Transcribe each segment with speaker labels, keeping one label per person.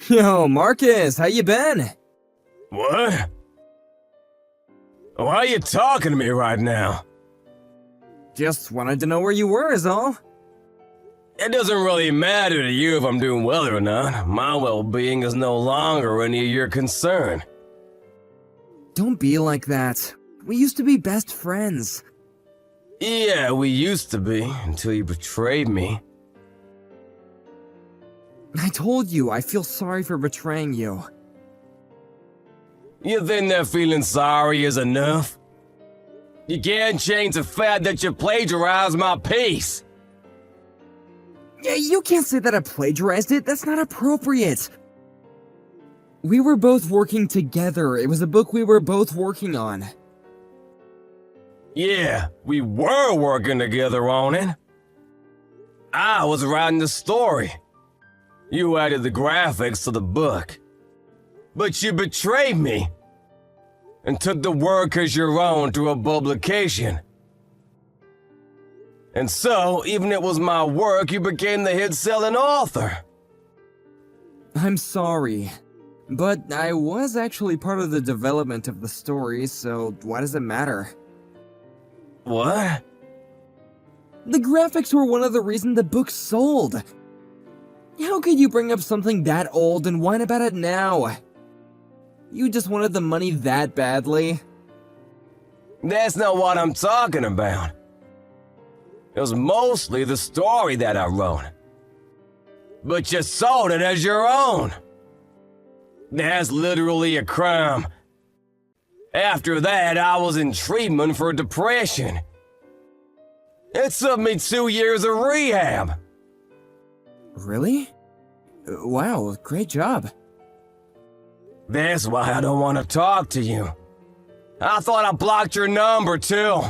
Speaker 1: Yo, Marcus, how you been?
Speaker 2: What? Why are you talking to me right now?
Speaker 1: Just wanted to know where you were is all.
Speaker 2: It doesn't really matter to you if I'm doing well or not. My well-being is no longer any of your concern.
Speaker 1: Don't be like that. We used to be best friends.
Speaker 2: Yeah, we used to be, until you betrayed me.
Speaker 1: I told you, I feel sorry for betraying you.
Speaker 2: You think that feeling sorry is enough? You can't change the fact that you plagiarized my piece.
Speaker 1: Yeah, you can't say that I plagiarized it, that's not appropriate. We were both working together, it was a book we were both working on.
Speaker 2: Yeah, we were working together on it. I was writing the story. You added the graphics to the book. But you betrayed me and took the work as your own to a publication. And so, even it was my work, you became the hit-selling author.
Speaker 1: I'm sorry, but I was actually part of the development of the story, so why does it matter?
Speaker 2: What?
Speaker 1: The graphics were one of the reasons the book sold. How could you bring up something that old and whine about it now? You just wanted the money that badly?
Speaker 2: That's not what I'm talking about. It was mostly the story that I wrote. But you sold it as your own. That's literally a crime. After that, I was in treatment for depression. It took me 2 years of rehab.
Speaker 1: Really? Wow, great job.
Speaker 2: That's why I don't want to talk to you. I thought I blocked your number too.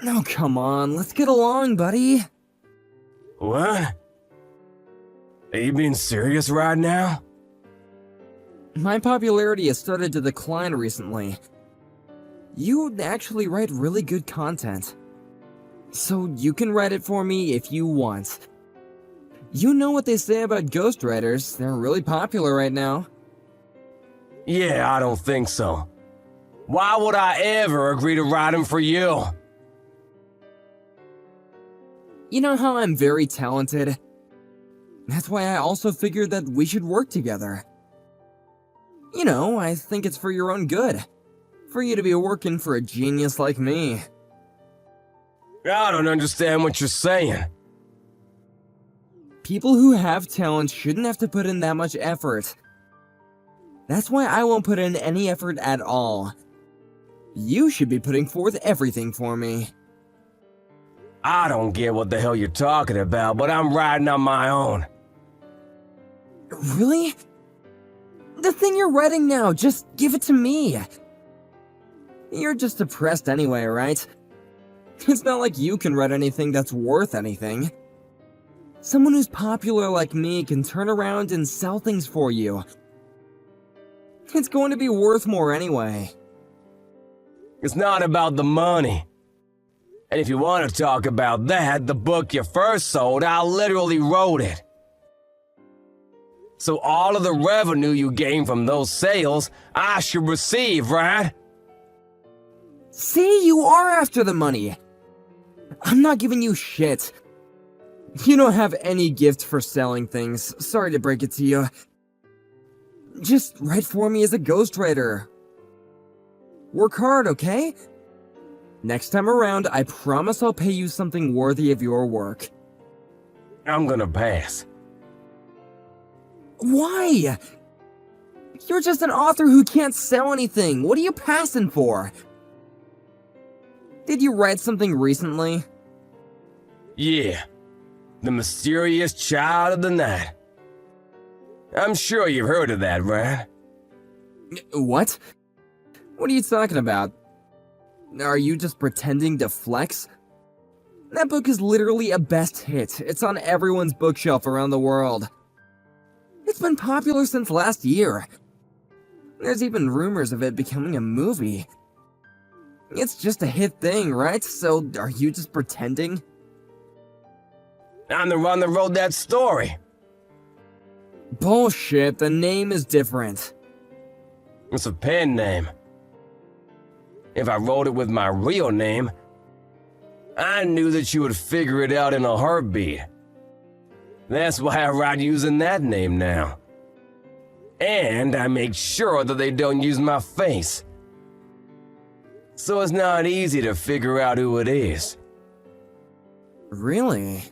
Speaker 1: Oh, come on, let's get along, buddy.
Speaker 2: What? Are you being serious right now?
Speaker 1: My popularity has started to decline recently. You actually write really good content. So you can write it for me if you want. You know what they say about ghostwriters, they're really popular right now.
Speaker 2: Yeah, I don't think so. Why would I ever agree to write them for you?
Speaker 1: You know how I'm very talented? That's why I also figured that we should work together. You know, I think it's for your own good. For you to be working for a genius like me.
Speaker 2: I don't understand what you're saying.
Speaker 1: People who have talent shouldn't have to put in that much effort. That's why I won't put in any effort at all. You should be putting forth everything for me.
Speaker 2: I don't get what the hell you're talking about, but I'm writing on my own.
Speaker 1: Really? The thing you're writing now, just give it to me. You're just depressed anyway, right? It's not like you can write anything that's worth anything. Someone who's popular like me can turn around and sell things for you. It's going to be worth more anyway.
Speaker 2: It's not about the money. And if you want to talk about that, the book you first sold, I literally wrote it. So all of the revenue you gain from those sales, I should receive, right?
Speaker 1: See, you are after the money. I'm not giving you shit. You don't have any gift for selling things, sorry to break it to you. Just write for me as a ghostwriter. Work hard, okay? Next time around, I promise I'll pay you something worthy of your work.
Speaker 2: I'm gonna pass.
Speaker 1: Why? You're just an author who can't sell anything. What are you passing for? Did you write something recently?
Speaker 2: Yeah. The Mysterious Child of the Night. I'm sure you've heard of that, right?
Speaker 1: What? What are you talking about? Are you just pretending to flex? That book is literally a best hit. It's on everyone's bookshelf around the world. It's been popular since last year. There's even rumors of it becoming a movie. It's just a hit thing, right? So are you just pretending?
Speaker 2: I'm the one that wrote that story.
Speaker 1: Bullshit, the name is different.
Speaker 2: It's a pen name. If I wrote it with my real name, I knew that you would figure it out in a heartbeat. That's why I write using that name now. And I make sure that they don't use my face. So it's not easy to figure out who it is.
Speaker 1: Really?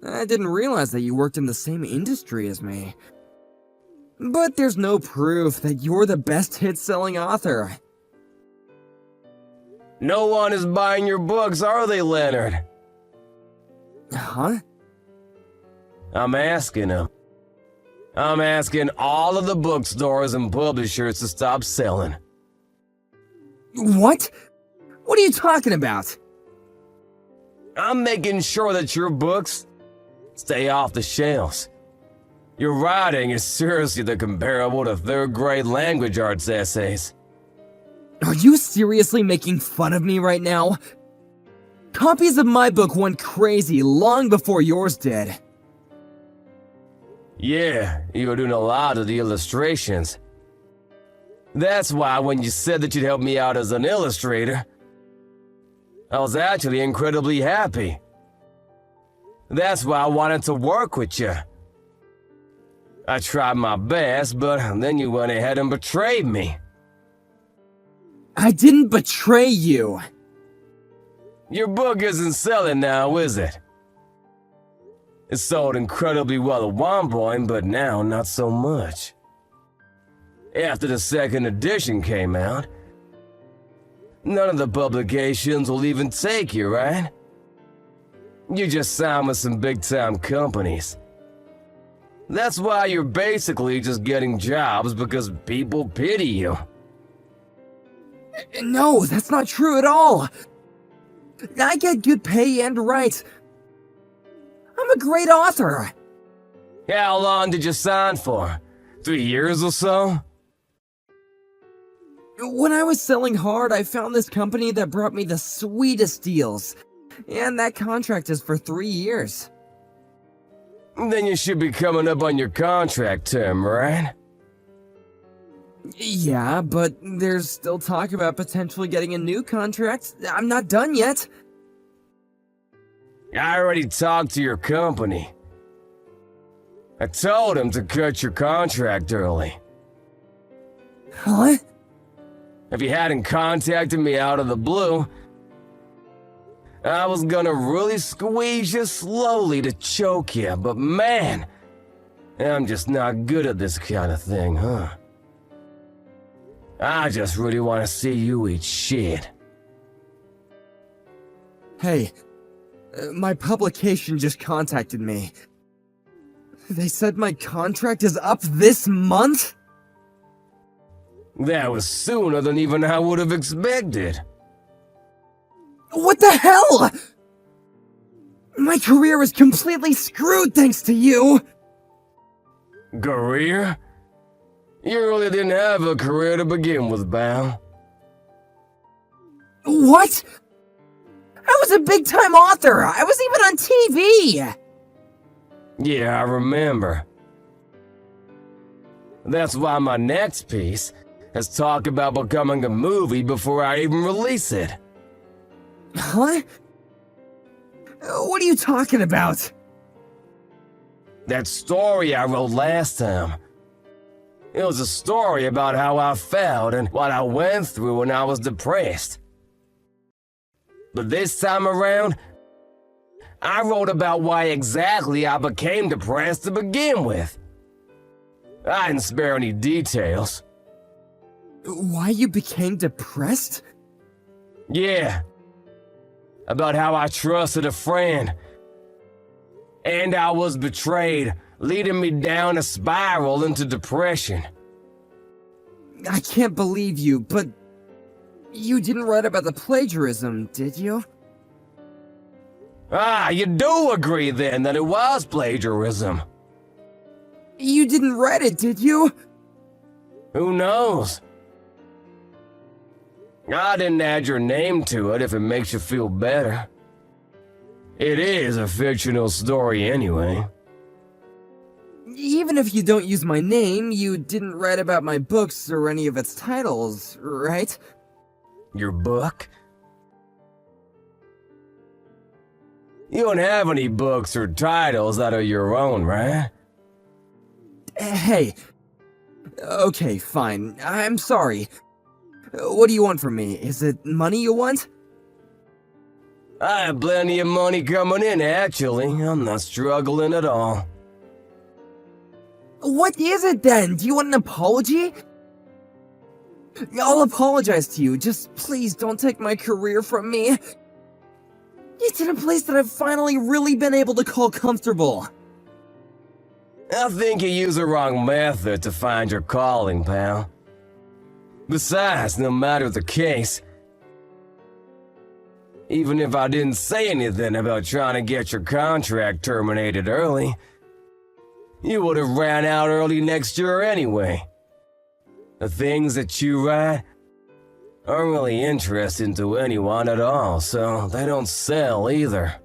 Speaker 1: I didn't realize that you worked in the same industry as me. But there's no proof that you're the best hit-selling author.
Speaker 2: No one is buying your books, are they, Leonard?
Speaker 1: Huh?
Speaker 2: I'm asking them. I'm asking all of the bookstores and publishers to stop selling.
Speaker 1: What? What are you talking about?
Speaker 2: I'm making sure that your books stay off the shelves. Your writing is seriously the comparable to third-grade language arts essays.
Speaker 1: Are you seriously making fun of me right now? Copies of my book went crazy long before yours did.
Speaker 2: Yeah, you were doing a lot of the illustrations. That's why when you said that you'd help me out as an illustrator, I was actually incredibly happy. That's why I wanted to work with you. I tried my best, but then you went ahead and betrayed me.
Speaker 1: I didn't betray you.
Speaker 2: Your book isn't selling now, is it? It sold incredibly well at one point, but now not so much. After the second edition came out, none of the publications will even take you, right? You just signed with some big-time companies. That's why you're basically just getting jobs because people pity you.
Speaker 1: No, that's not true at all. I get good pay and write. I'm a great author.
Speaker 2: How long did you sign for? 3 years or so?
Speaker 1: When I was selling hard, I found this company that brought me the sweetest deals. And that contract is for 3 years.
Speaker 2: Then you should be coming up on your contract term, right?
Speaker 1: Yeah, but there's still talk about potentially getting a new contract. I'm not done yet.
Speaker 2: I already talked to your company. I told him to cut your contract early.
Speaker 1: Huh?
Speaker 2: If you hadn't contacted me out of the blue, I was gonna really squeeze you slowly to choke you, but man, I'm just not good at this kind of thing, huh? I just really want to see you eat shit.
Speaker 1: Hey, my publication just contacted me. They said my contract is up this month?
Speaker 2: That was sooner than even I would have expected.
Speaker 1: What the hell? My career is completely screwed thanks to you!
Speaker 2: Career? You really didn't have a career to begin with, Bal.
Speaker 1: What? I was a big-time author! I was even on TV!
Speaker 2: Yeah, I remember. That's why my next piece has talked about becoming a movie before I even release it.
Speaker 1: Huh? What are you talking about?
Speaker 2: That story I wrote last time. It was a story about how I felt and what I went through when I was depressed. But this time around, I wrote about why exactly I became depressed to begin with. I didn't spare any details.
Speaker 1: Why you became depressed?
Speaker 2: Yeah. About how I trusted a friend. And I was betrayed, leading me down a spiral into depression.
Speaker 1: I can't believe you, but you didn't write about the plagiarism, did you?
Speaker 2: Ah, you do agree then that it was plagiarism.
Speaker 1: You didn't write it, did you?
Speaker 2: Who knows? I didn't add your name to it if it makes you feel better. It is a fictional story anyway.
Speaker 1: Even if you don't use my name, you didn't write about my books or any of its titles, right?
Speaker 2: Your book? You don't have any books or titles that are your own, right?
Speaker 1: Hey. Okay, fine. I'm sorry. What do you want from me? Is it money you want?
Speaker 2: I have plenty of money coming in, actually. I'm not struggling at all.
Speaker 1: What is it then? Do you want an apology? I'll apologize to you. Just please don't take my career from me. It's in a place that I've finally really been able to call comfortable.
Speaker 2: I think you use the wrong method to find your calling, pal. Besides, no matter the case, even if I didn't say anything about trying to get your contract terminated early, you would have ran out early next year anyway. The things that you write aren't really interesting to anyone at all, so they don't sell either.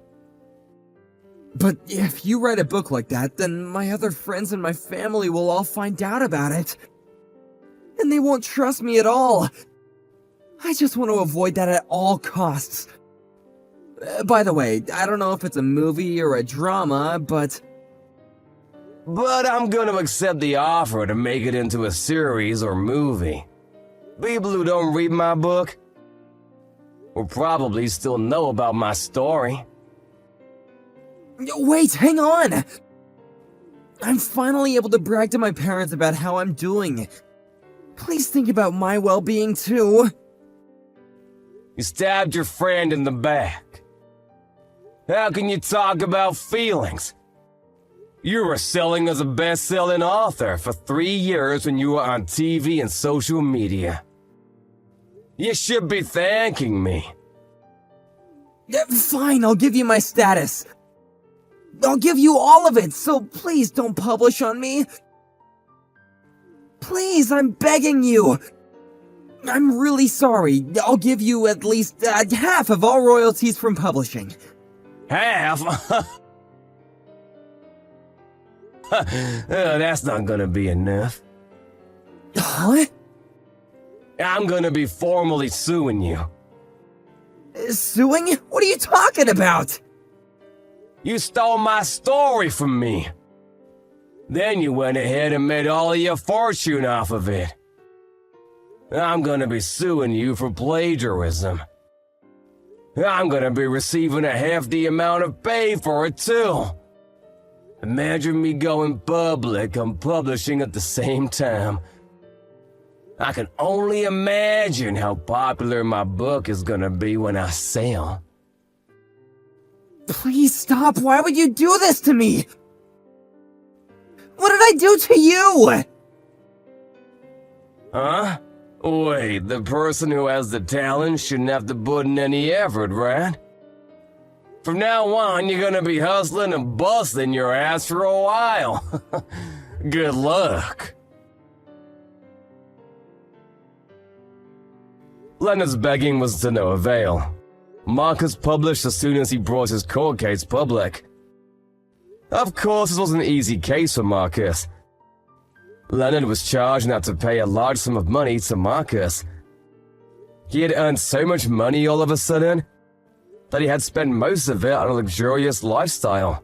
Speaker 1: But if you write a book like that, then my other friends and my family will all find out about it. And they won't trust me at all. I just want to avoid that at all costs. By the way, I don't know if it's a movie or a drama, but
Speaker 2: I'm gonna accept the offer to make it into a series or movie. People who don't read my book will probably still know about my story.
Speaker 1: Wait, hang on! I'm finally able to brag to my parents about how I'm doing. Please think about my well-being too.
Speaker 2: You stabbed your friend in the back. How can you talk about feelings? You were selling as a best-selling author for 3 years when you were on TV and social media. You should be thanking me.
Speaker 1: Fine, I'll give you my status. I'll give you all of it, so please don't publish on me. Please, I'm begging you. I'm really sorry. I'll give you at least half of all royalties from publishing.
Speaker 2: Half? That's not gonna be enough.
Speaker 1: Huh?
Speaker 2: I'm gonna be formally suing you.
Speaker 1: Suing? What are you talking about?
Speaker 2: You stole my story from me. Then you went ahead and made all of your fortune off of it. I'm gonna be suing you for plagiarism. I'm gonna be receiving a hefty amount of pay for it too. Imagine me going public and publishing at the same time. I can only imagine how popular my book is gonna be when I sell.
Speaker 1: Please stop. Why would you do this to me? What did I do to you?
Speaker 2: Huh? Wait, the person who has the talent shouldn't have to put in any effort, right? From now on, you're gonna be hustling and busting your ass for a while. Good luck. Leonard's begging was to no avail. Marcus published as soon as he brought his court case public. Of course, this was an easy case for Marcus. Leonard was charged not to pay a large sum of money to Marcus. He had earned so much money all of a sudden that he had spent most of it on a luxurious lifestyle.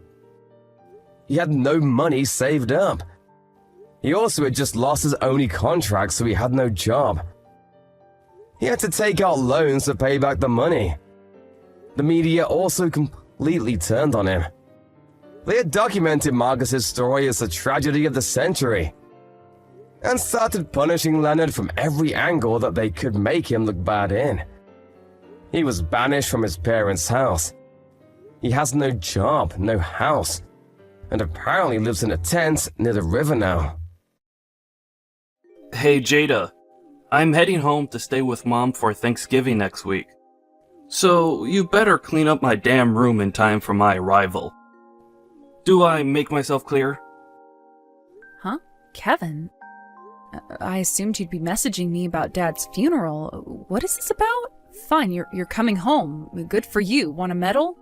Speaker 2: He had no money saved up. He also had just lost his only contract, so he had no job. He had to take out loans to pay back the money. The media also completely turned on him. They had documented Marcus's story as the tragedy of the century, and started punishing Leonard from every angle that they could make him look bad in. He was banished from his parents' house. He has no job, no house, and apparently lives in a tent near the river now.
Speaker 3: Hey Jada, I'm heading home to stay with Mom for Thanksgiving next week. So you better clean up my damn room in time for my arrival. Do I make myself clear?
Speaker 4: Huh? Kevin? I assumed you'd be messaging me about Dad's funeral. What is this about? Fine, you're coming home. Good for you. Want a medal?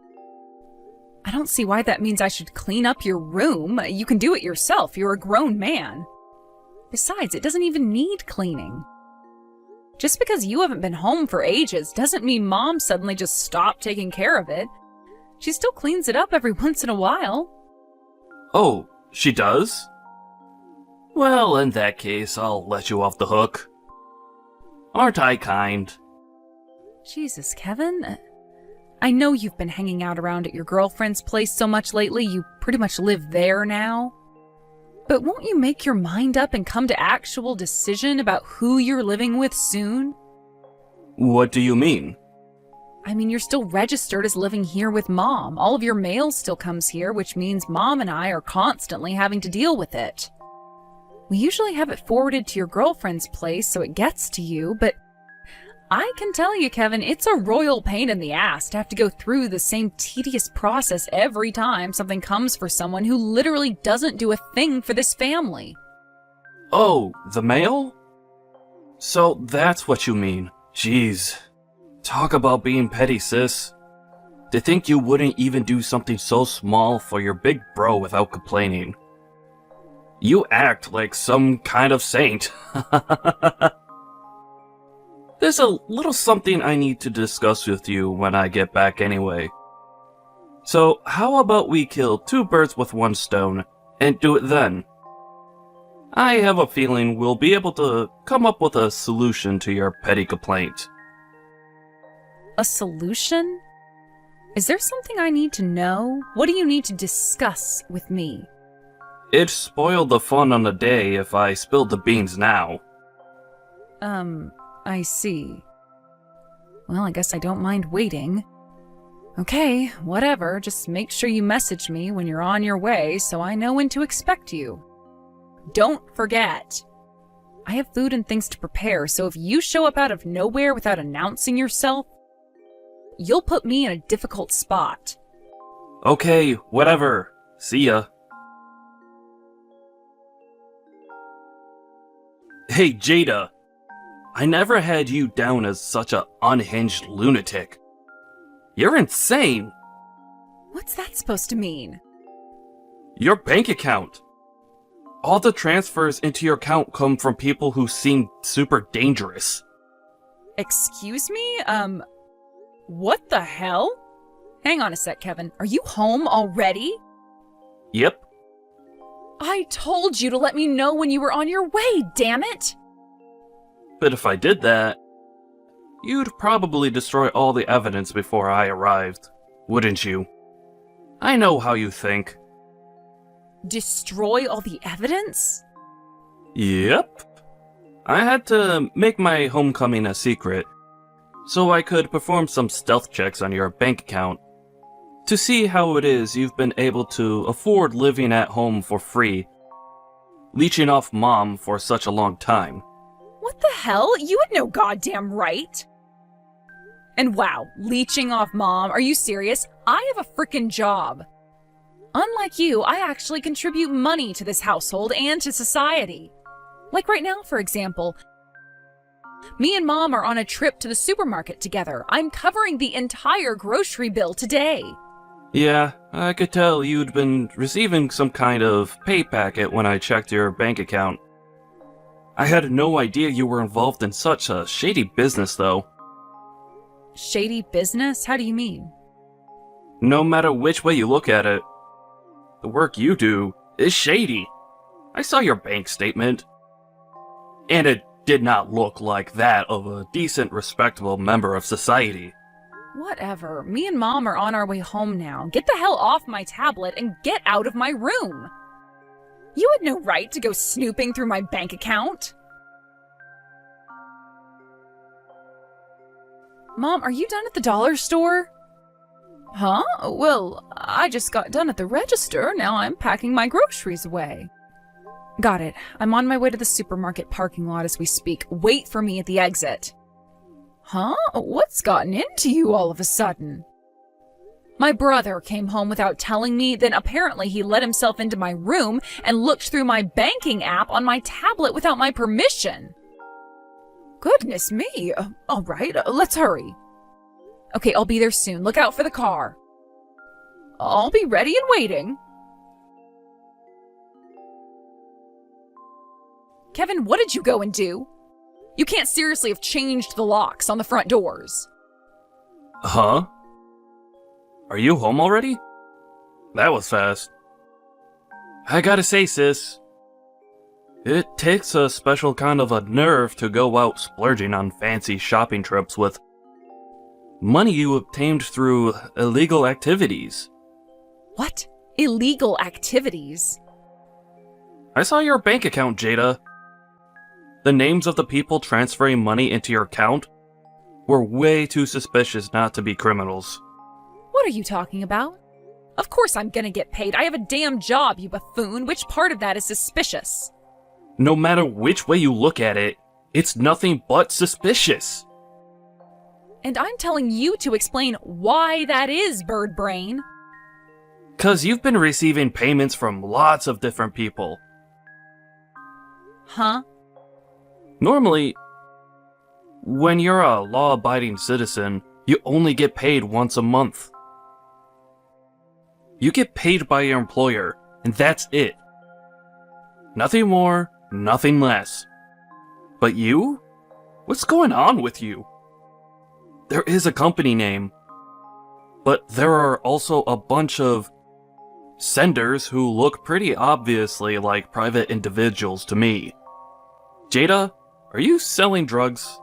Speaker 4: I don't see why that means I should clean up your room. You can do it yourself. You're a grown man. Besides, it doesn't even need cleaning. Just because you haven't been home for ages doesn't mean Mom suddenly just stopped taking care of it. She still cleans it up every once in a while.
Speaker 3: Oh, she does? Well, in that case, I'll let you off the hook. Aren't I kind?
Speaker 4: Jesus, Kevin. I know you've been hanging out around at your girlfriend's place so much lately, you pretty much live there now. But won't you make your mind up and come to actual decision about who you're living with soon?
Speaker 3: What do you mean?
Speaker 4: I mean, you're still registered as living here with Mom. All of your mail still comes here, which means Mom and I are constantly having to deal with it. We usually have it forwarded to your girlfriend's place so it gets to you, but I can tell you, Kevin, it's a royal pain in the ass to have to go through the same tedious process every time something comes for someone who literally doesn't do a thing for this family.
Speaker 3: Oh, the mail? So that's what you mean. Jeez. Talk about being petty, sis. To think you wouldn't even do something so small for your big bro without complaining. You act like some kind of saint. There's a little something I need to discuss with you when I get back anyway. So how about we kill 2 birds with 1 stone, and do it then? I have a feeling we'll be able to come up with a solution to your petty complaint.
Speaker 4: A solution? Is there something I need to know? What do you need to discuss with me?
Speaker 3: It'd spoil the fun on the day if I spilled the beans now.
Speaker 4: I see. Well, I guess I don't mind waiting. Okay, whatever. Just make sure you message me when you're on your way so I know when to expect you. Don't forget. I have food and things to prepare, so if you show up out of nowhere without announcing yourself, you'll put me in a difficult spot.
Speaker 3: Okay, whatever. See ya. Hey, Jada. I never had you down as such a unhinged lunatic. You're insane!
Speaker 4: What's that supposed to mean?
Speaker 3: Your bank account. All the transfers into your account come from people who seem super dangerous.
Speaker 4: Excuse me? What the hell? Hang on a sec, Kevin. Are you home already?
Speaker 3: Yep.
Speaker 4: I told you to let me know when you were on your way, damn it!
Speaker 3: But if I did that, you'd probably destroy all the evidence before I arrived, wouldn't you? I know how you think.
Speaker 4: Destroy all the evidence?
Speaker 3: Yep. I had to make my homecoming a secret, so I could perform some stealth checks on your bank account to see how it is you've been able to afford living at home for free, leeching off Mom for such a long time.
Speaker 4: What the hell? You had no goddamn right! And wow, leeching off Mom, are you serious? I have a frickin' job. Unlike you, I actually contribute money to this household and to society. Like right now, for example. Me and Mom are on a trip to the supermarket together. I'm covering the entire grocery bill today.
Speaker 3: Yeah, I could tell you'd been receiving some kind of pay packet when I checked your bank account. I had no idea you were involved in such a shady business, though.
Speaker 4: Shady business? How do you mean?
Speaker 3: No matter which way you look at it, the work you do is shady. I saw your bank statement, and it did not look like that of a decent, respectable member of society.
Speaker 4: Whatever. Me and Mom are on our way home now. Get the hell off my tablet and get out of my room. You had no right to go snooping through my bank account. Mom, are you done at the dollar store? Huh? Well, I just got done at the register. Now I'm packing my groceries away. Got it. I'm on my way to the supermarket parking lot as we speak. Wait for me at the exit. Huh? What's gotten into you all of a sudden? My brother came home without telling me, then apparently he let himself into my room and looked through my banking app on my tablet without my permission. Goodness me. All right, let's hurry. Okay, I'll be there soon. Look out for the car. I'll be ready and waiting. Kevin, what did you go and do? You can't seriously have changed the locks on the front doors.
Speaker 3: Huh? Are you home already? That was fast. I gotta say, sis, it takes a special kind of a nerve to go out splurging on fancy shopping trips with money you obtained through illegal activities.
Speaker 4: What? Illegal activities?
Speaker 3: I saw your bank account, Jada. The names of the people transferring money into your account were way too suspicious not to be criminals.
Speaker 4: What are you talking about? Of course I'm gonna get paid. I have a damn job, you buffoon. Which part of that is suspicious?
Speaker 3: No matter which way you look at it, it's nothing but suspicious.
Speaker 4: And I'm telling you to explain why that is, Bird Brain.
Speaker 3: 'Cause you've been receiving payments from lots of different people.
Speaker 4: Huh?
Speaker 3: Normally, when you're a law-abiding citizen, you only get paid once a month. You get paid by your employer, and that's it. Nothing more, nothing less. But you? What's going on with you? There is a company name, but there are also a bunch of senders who look pretty obviously like private individuals to me. Jada, are you selling drugs?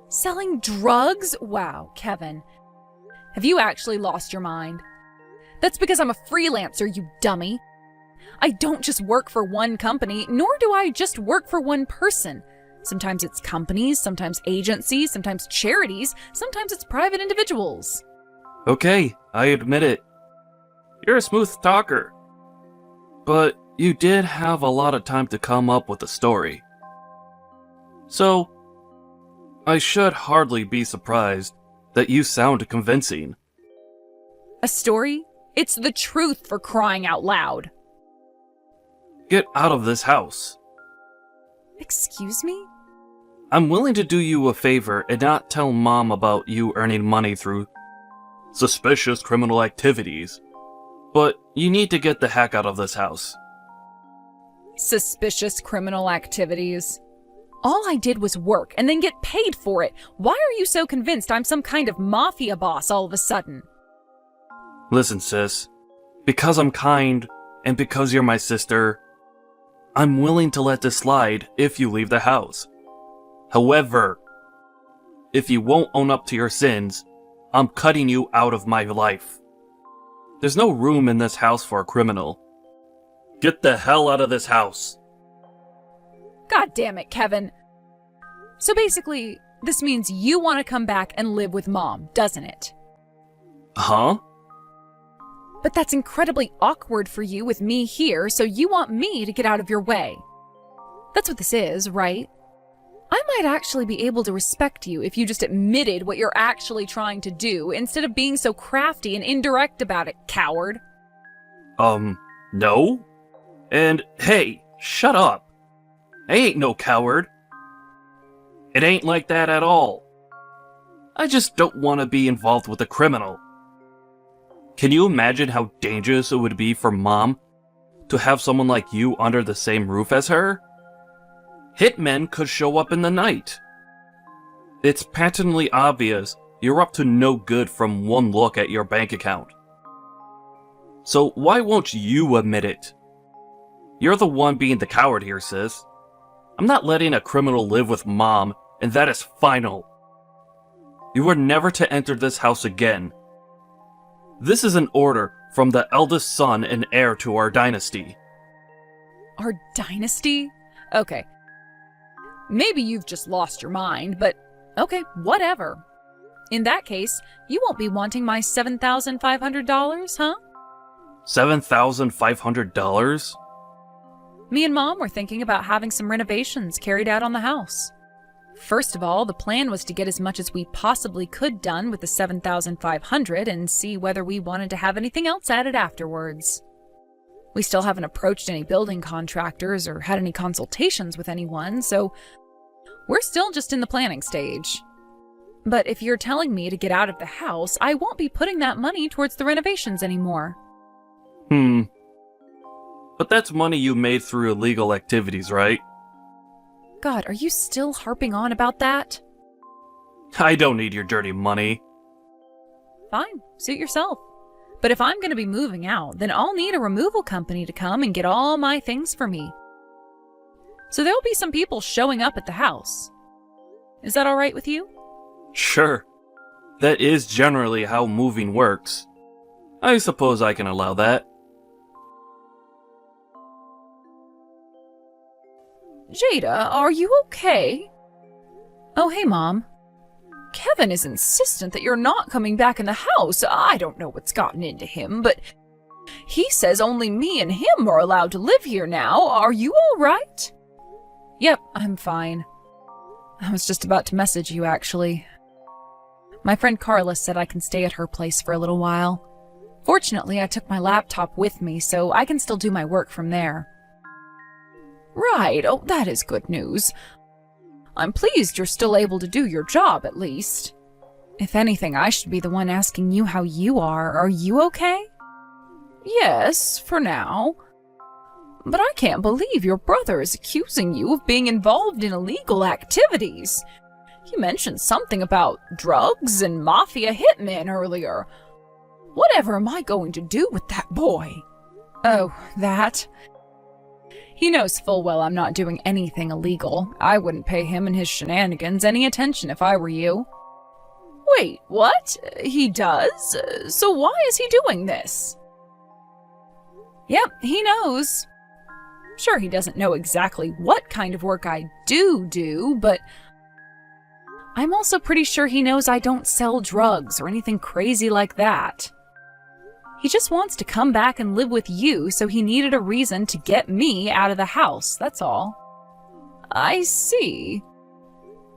Speaker 4: Selling drugs? Wow, Kevin. Have you actually lost your mind? That's because I'm a freelancer, you dummy. I don't just work for one company, nor do I just work for one person. Sometimes it's companies, sometimes agencies, sometimes charities, sometimes it's private individuals.
Speaker 3: Okay, I admit it. You're a smooth talker. But you did have a lot of time to come up with a story. So, I should hardly be surprised that you sound convincing.
Speaker 4: A story? It's the truth, for crying out loud.
Speaker 3: Get out of this house.
Speaker 4: Excuse me?
Speaker 3: I'm willing to do you a favor and not tell Mom about you earning money through suspicious criminal activities. But you need to get the heck out of this house.
Speaker 4: Suspicious criminal activities? All I did was work and then get paid for it. Why are you so convinced I'm some kind of mafia boss all of a sudden?
Speaker 3: Listen, sis. Because I'm kind, and because you're my sister, I'm willing to let this slide if you leave the house. However, if you won't own up to your sins, I'm cutting you out of my life. There's no room in this house for a criminal. Get the hell out of this house.
Speaker 4: God damn it, Kevin. So basically, this means you want to come back and live with Mom, doesn't it?
Speaker 3: Huh?
Speaker 4: But that's incredibly awkward for you with me here, so you want me to get out of your way. That's what this is, right? I might actually be able to respect you if you just admitted what you're actually trying to do instead of being so crafty and indirect about it, coward.
Speaker 3: No? And hey, shut up. I ain't no coward. It ain't like that at all. I just don't want to be involved with a criminal. Can you imagine how dangerous it would be for Mom to have someone like you under the same roof as her? Hitmen could show up in the night. It's patently obvious you're up to no good from one look at your bank account. So why won't you admit it? You're the one being the coward here, sis. I'm not letting a criminal live with Mom, and that is final. You are never to enter this house again. This is an order from the eldest son and heir to our dynasty.
Speaker 4: Our dynasty? Okay. Maybe you've just lost your mind, but okay, whatever. In that case, you won't be wanting my $7,500, huh?
Speaker 3: $7,500?
Speaker 4: Me and Mom were thinking about having some renovations carried out on the house. First of all, the plan was to get as much as we possibly could done with the $7,500 and see whether we wanted to have anything else added afterwards. We still haven't approached any building contractors or had any consultations with anyone, so we're still just in the planning stage. But if you're telling me to get out of the house, I won't be putting that money towards the renovations anymore.
Speaker 3: But that's money you made through illegal activities, right?
Speaker 4: God, are you still harping on about that?
Speaker 3: I don't need your dirty money.
Speaker 4: Fine, suit yourself. But if I'm going to be moving out, then I'll need a removal company to come and get all my things for me. So there'll be some people showing up at the house. Is that all right with you?
Speaker 3: Sure. That is generally how moving works. I suppose I can allow that.
Speaker 4: Jada, are you okay? Oh, hey, Mom. Kevin is insistent that you're not coming back in the house. I don't know what's gotten into him, but he says only me and him are allowed to live here now. Are you all right? Yep, I'm fine. I was just about to message you, actually. My friend Carla said I can stay at her place for a little while. Fortunately, I took my laptop with me, so I can still do my work from there. Right, oh, that is good news. I'm pleased you're still able to do your job, at least. If anything, I should be the one asking you how you are. Are you okay? Yes, for now. But I can't believe your brother is accusing you of being involved in illegal activities. He mentioned something about drugs and mafia hitmen earlier. Whatever am I going to do with that boy? Oh, that? He knows full well I'm not doing anything illegal. I wouldn't pay him and his shenanigans any attention if I were you. Wait, what? He does? So why is he doing this? Yep, he knows. Sure, he doesn't know exactly what kind of work I do, but I'm also pretty sure he knows I don't sell drugs or anything crazy like that. He just wants to come back and live with you, so he needed a reason to get me out of the house, that's all. I see.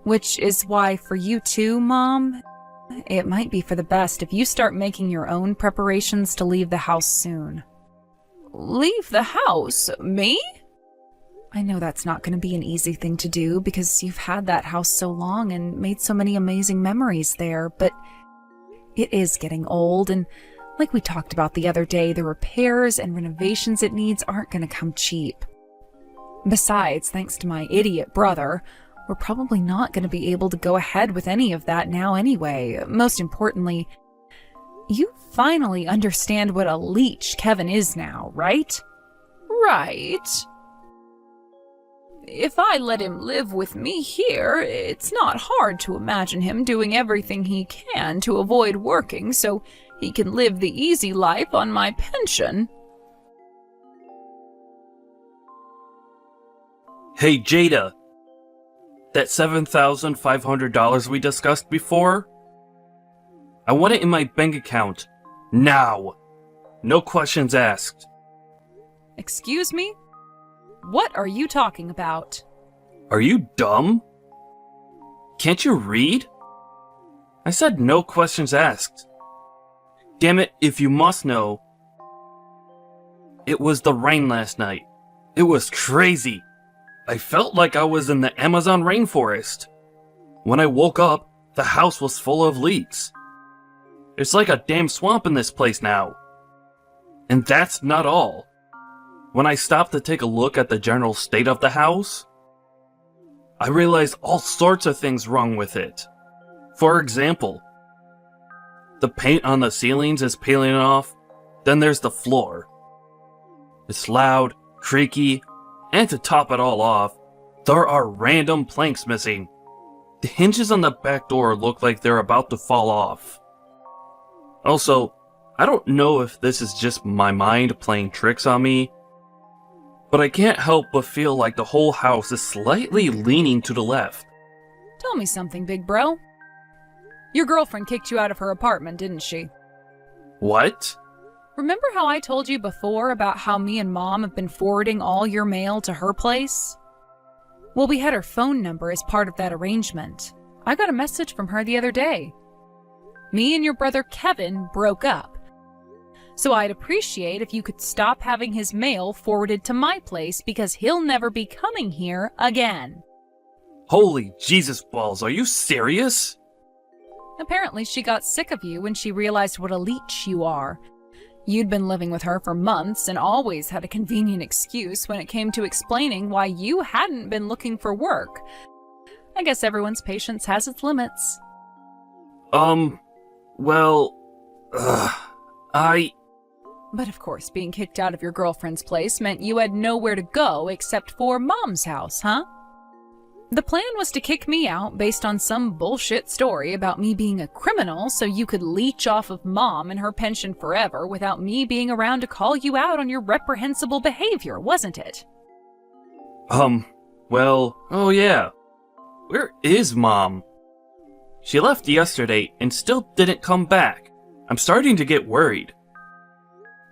Speaker 4: Which is why for you too, Mom, it might be for the best if you start making your own preparations to leave the house soon. Leave the house? Me? I know that's not going to be an easy thing to do because you've had that house so long and made so many amazing memories there, but it is getting old, and like we talked about the other day, the repairs and renovations it needs aren't going to come cheap. Besides, thanks to my idiot brother, we're probably not going to be able to go ahead with any of that now anyway. Most importantly, you finally understand what a leech Kevin is now, right? Right. If I let him live with me here, it's not hard to imagine him doing everything he can to avoid working so he can live the easy life on my pension.
Speaker 3: Hey, Jada. That $7,500 we discussed before? I want it in my bank account. Now. No questions asked.
Speaker 4: Excuse me? What are you talking about?
Speaker 3: Are you dumb? Can't you read? I said no questions asked. Damn it, if you must know. It was the rain last night. It was crazy. I felt like I was in the Amazon rainforest. When I woke up, the house was full of leaks. It's like a damn swamp in this place now. And that's not all. When I stopped to take a look at the general state of the house, I realized all sorts of things wrong with it. For example, the paint on the ceilings is peeling off, then there's the floor. It's loud, creaky, and to top it all off, there are random planks missing. The hinges on the back door look like they're about to fall off. Also, I don't know if this is just my mind playing tricks on me, but I can't help but feel like the whole house is slightly leaning to the left.
Speaker 4: Tell me something, big bro. Your girlfriend kicked you out of her apartment, didn't she?
Speaker 3: What?
Speaker 4: Remember how I told you before about how me and Mom have been forwarding all your mail to her place? Well, we had her phone number as part of that arrangement. I got a message from her the other day. Me and your brother Kevin broke up. So I'd appreciate if you could stop having his mail forwarded to my place because he'll never be coming here again.
Speaker 3: Holy Jesus balls, are you serious?
Speaker 4: Apparently, she got sick of you when she realized what a leech you are. You'd been living with her for months and always had a convenient excuse when it came to explaining why you hadn't been looking for work. I guess everyone's patience has its limits.
Speaker 3: Well,
Speaker 4: But of course, being kicked out of your girlfriend's place meant you had nowhere to go except for Mom's house, huh? The plan was to kick me out based on some bullshit story about me being a criminal so you could leech off of Mom and her pension forever without me being around to call you out on your reprehensible behavior, wasn't it?
Speaker 3: Well, oh yeah. Where is Mom? She left yesterday and still didn't come back. I'm starting to get worried.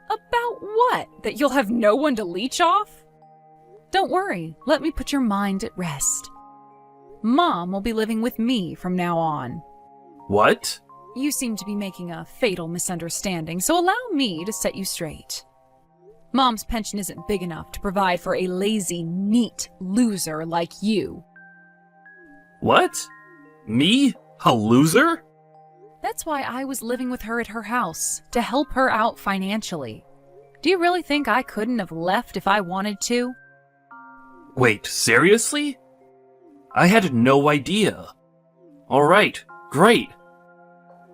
Speaker 4: About what? That you'll have no one to leech off? Don't worry, let me put your mind at rest. Mom will be living with me from now on.
Speaker 3: What?
Speaker 4: You seem to be making a fatal misunderstanding, so allow me to set you straight. Mom's pension isn't big enough to provide for a lazy, neat loser like you.
Speaker 3: What? Me? A loser?
Speaker 4: That's why I was living with her at her house, to help her out financially. Do you really think I couldn't have left if I wanted to?
Speaker 3: Wait, seriously? I had no idea. Alright, great.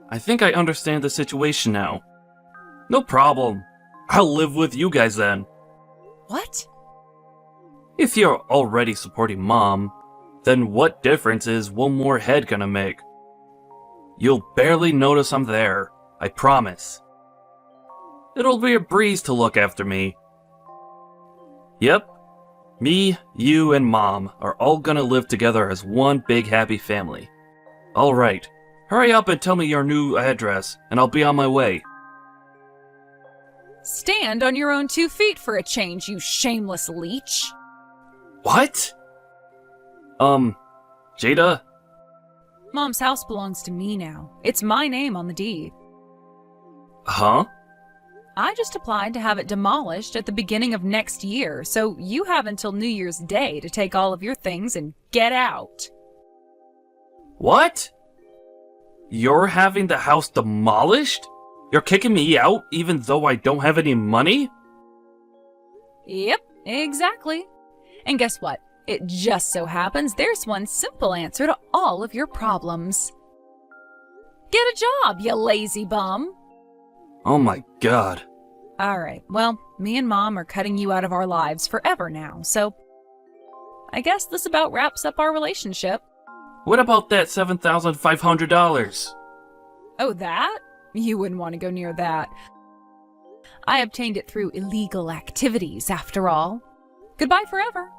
Speaker 3: I think I understand the situation now. No problem. I'll live with you guys then.
Speaker 4: What?
Speaker 3: If you're already supporting Mom, then what difference is one more head gonna make? You'll barely notice I'm there, I promise. It'll be a breeze to look after me. Yep. Me, you, and Mom are all gonna live together as one big happy family. Alright, hurry up and tell me your new address, and I'll be on my way.
Speaker 4: Stand on your own 2 feet for a change, you shameless leech.
Speaker 3: What? Jada?
Speaker 4: Mom's house belongs to me now. It's my name on the deed.
Speaker 3: Huh?
Speaker 4: I just applied to have it demolished at the beginning of next year, so you have until New Year's Day to take all of your things and get out.
Speaker 3: What? You're having the house demolished? You're kicking me out even though I don't have any money?
Speaker 4: Yep, exactly. And guess what? It just so happens there's one simple answer to all of your problems. Get a job, you lazy bum!
Speaker 3: Oh my god.
Speaker 4: Alright, well, me and Mom are cutting you out of our lives forever now, so I guess this about wraps up our relationship.
Speaker 3: What about that $7,500?
Speaker 4: Oh, that? You wouldn't want to go near that. I obtained it through illegal activities, after all. Goodbye forever.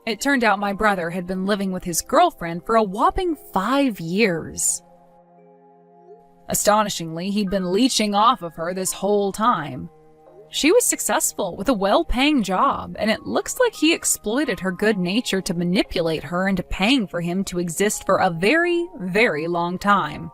Speaker 4: It turned out my brother had been living with his girlfriend for a whopping 5 years. Astonishingly, he'd been leeching off of her this whole time. She was successful with a well-paying job, and it looks like he exploited her good nature to manipulate her into paying for him to exist for a very, very long time.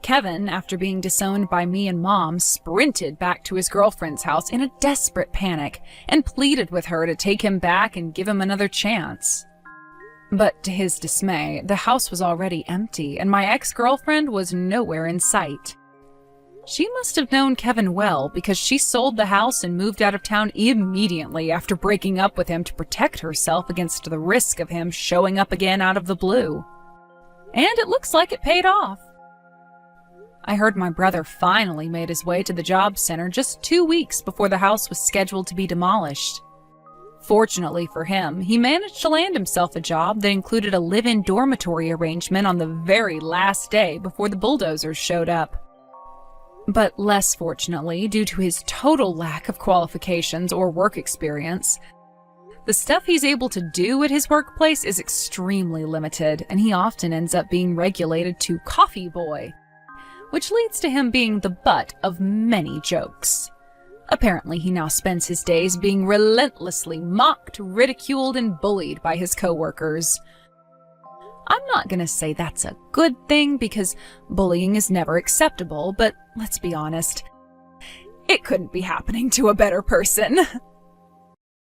Speaker 4: Kevin, after being disowned by me and Mom, sprinted back to his girlfriend's house in a desperate panic and pleaded with her to take him back and give him another chance. But to his dismay, the house was already empty and my ex-girlfriend was nowhere in sight. She must have known Kevin well because she sold the house and moved out of town immediately after breaking up with him to protect herself against the risk of him showing up again out of the blue. And it looks like it paid off. I heard my brother finally made his way to the job center just 2 weeks before the house was scheduled to be demolished. Fortunately for him, he managed to land himself a job that included a live-in dormitory arrangement on the very last day before the bulldozers showed up. But less fortunately, due to his total lack of qualifications or work experience, the stuff he's able to do at his workplace is extremely limited, and he often ends up being regulated to coffee boy, which leads to him being the butt of many jokes. Apparently, he now spends his days being relentlessly mocked, ridiculed, and bullied by his coworkers. I'm not gonna say that's a good thing because bullying is never acceptable, but let's be honest, it couldn't be happening to a better person.